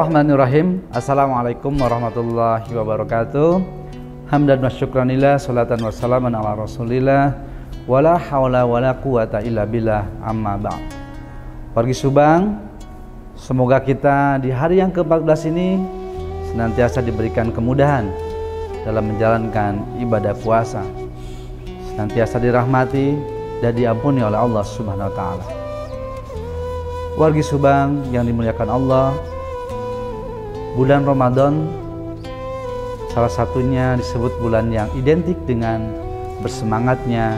Bismillahirrahmanirrahim. Assalamualaikum warahmatullahi wabarakatuh. Hamdan wa syukranillah, salatan wa salaman ala rasulillah, wala hawla wala quwata illa billah, amma ba'd. Wargi Subang, semoga kita di hari yang ke-14 ini senantiasa diberikan kemudahan dalam menjalankan ibadah puasa, senantiasa dirahmati dan diampuni oleh Allah Subhanahu wa taala. Wargi Subang yang dimuliakan Allah, bulan Ramadan salah satunya disebut bulan yang identik dengan bersemangatnya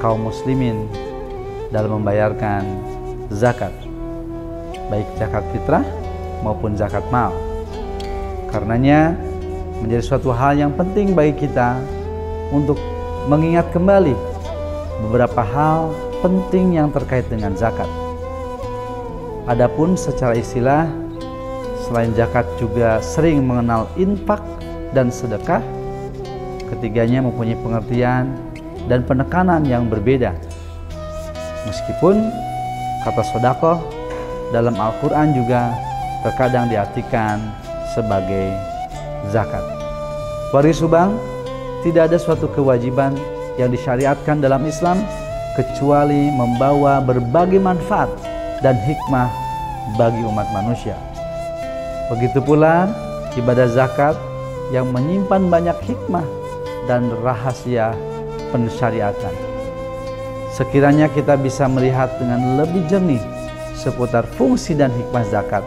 kaum muslimin dalam membayarkan zakat, baik zakat fitrah maupun zakat mal. Karenanya menjadi suatu hal yang penting bagi kita untuk mengingat kembali beberapa hal penting yang terkait dengan zakat. Adapun secara istilah, selain zakat juga sering mengenal infak dan sedekah. Ketiganya mempunyai pengertian dan penekanan yang berbeda. Meskipun kata sedekah dalam Al-Quran juga terkadang diartikan sebagai zakat. Wargi Subang, tidak ada suatu kewajiban yang disyariatkan dalam Islam kecuali membawa berbagai manfaat dan hikmah bagi umat manusia. Begitu pula ibadah zakat yang menyimpan banyak hikmah dan rahasia pensyariatan. Sekiranya kita bisa melihat dengan lebih jernih seputar fungsi dan hikmah zakat,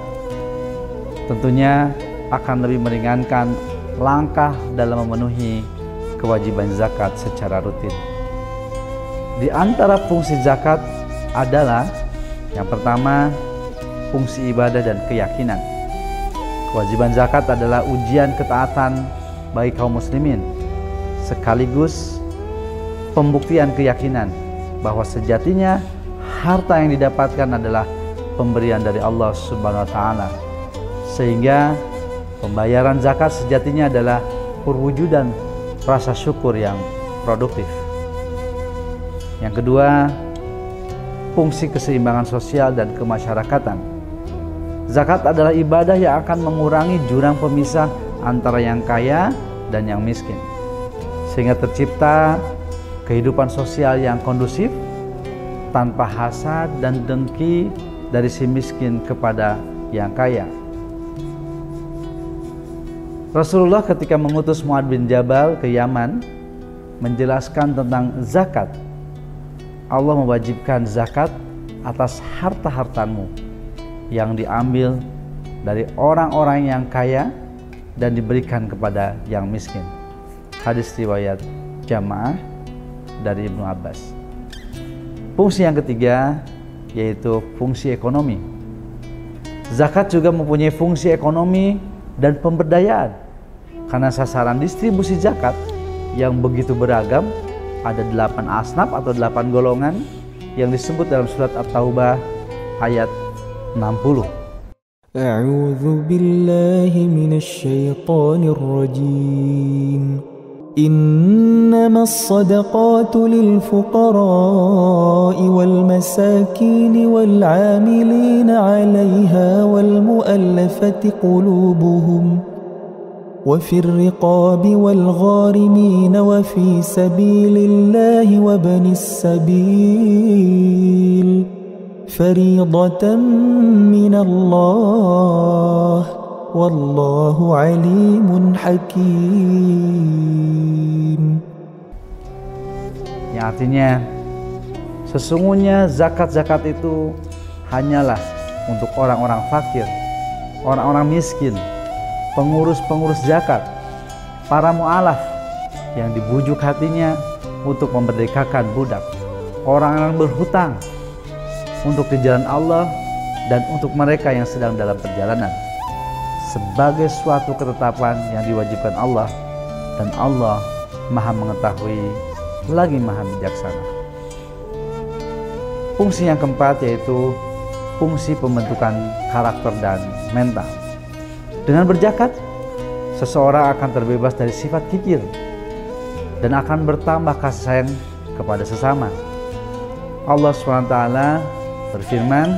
tentunya akan lebih meringankan langkah dalam memenuhi kewajiban zakat secara rutin. Di antara fungsi zakat adalah yang pertama, fungsi ibadah dan keyakinan. Kewajiban zakat adalah ujian ketaatan bagi kaum muslimin, sekaligus pembuktian keyakinan bahwa sejatinya harta yang didapatkan adalah pemberian dari Allah Subhanahu wa taala. Sehingga pembayaran zakat sejatinya adalah perwujudan rasa syukur yang produktif. Yang kedua, fungsi keseimbangan sosial dan kemasyarakatan. Zakat adalah ibadah yang akan mengurangi jurang pemisah antara yang kaya dan yang miskin, sehingga tercipta kehidupan sosial yang kondusif tanpa hasad dan dengki dari si miskin kepada yang kaya. Rasulullah ketika mengutus Mu'adz bin Jabal ke Yaman menjelaskan tentang zakat. Allah mewajibkan zakat atas harta-hartamu yang diambil dari orang-orang yang kaya dan diberikan kepada yang miskin. Hadis riwayat Jamaah dari Ibnu Abbas. Fungsi yang ketiga yaitu fungsi ekonomi. Zakat juga mempunyai fungsi ekonomi dan pemberdayaan, karena sasaran distribusi zakat yang begitu beragam. Ada 8 asnaf atau 8 golongan yang disebut dalam surat At-Taubah ayat 60. A'udzu billahi minasy syaithanir rajim. Innamas shadaqatu lil fuqara'i wal masakin wal 'amilina 'alayha wal mu'allafati qulubuhum wa fir riqabi wal gharimin wa fi sabilillahi wa banis sabil fariidatan minallah wallahu alimun hakim. Yang artinya, sesungguhnya zakat-zakat itu hanyalah untuk orang-orang fakir, orang-orang miskin, pengurus-pengurus zakat, para mu'alaf yang dibujuk hatinya untuk memerdekakan budak, orang-orang berhutang untuk di jalan Allah, dan untuk mereka yang sedang dalam perjalanan, sebagai suatu ketetapan yang diwajibkan Allah, dan Allah Maha mengetahui lagi Maha bijaksana. Fungsi yang keempat yaitu fungsi pembentukan karakter dan mental. Dengan berzakat, seseorang akan terbebas dari sifat kikir dan akan bertambah kasih sayang kepada sesama. Allah SWT berfirman,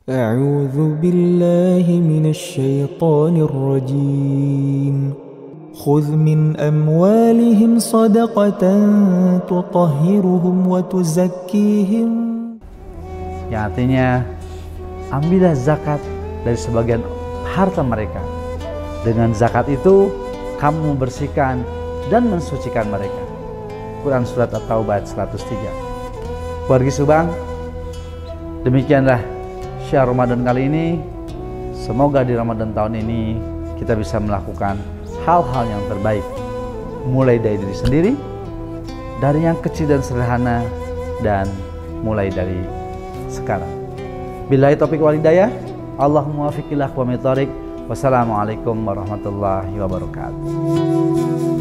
أعوذ بالله من الشيطان الرجيم خذ من أموالهم صدقة تطهرهم وتزكيهم. Yang artinya, ambillah zakat dari sebagian harta mereka. Dengan zakat itu, kamu membersihkan dan mensucikan mereka. Quran Surat At-Taubah 103. Wargi Subang, demikianlah syiar Ramadan kali ini. Semoga di Ramadan tahun ini kita bisa melakukan hal-hal yang terbaik, mulai dari diri sendiri, dari yang kecil dan sederhana, dan mulai dari sekarang. Billahi taufiq wal hidayah. Allahumma wafiqillah wa mitharik. Wassalamualaikum warahmatullahi wabarakatuh.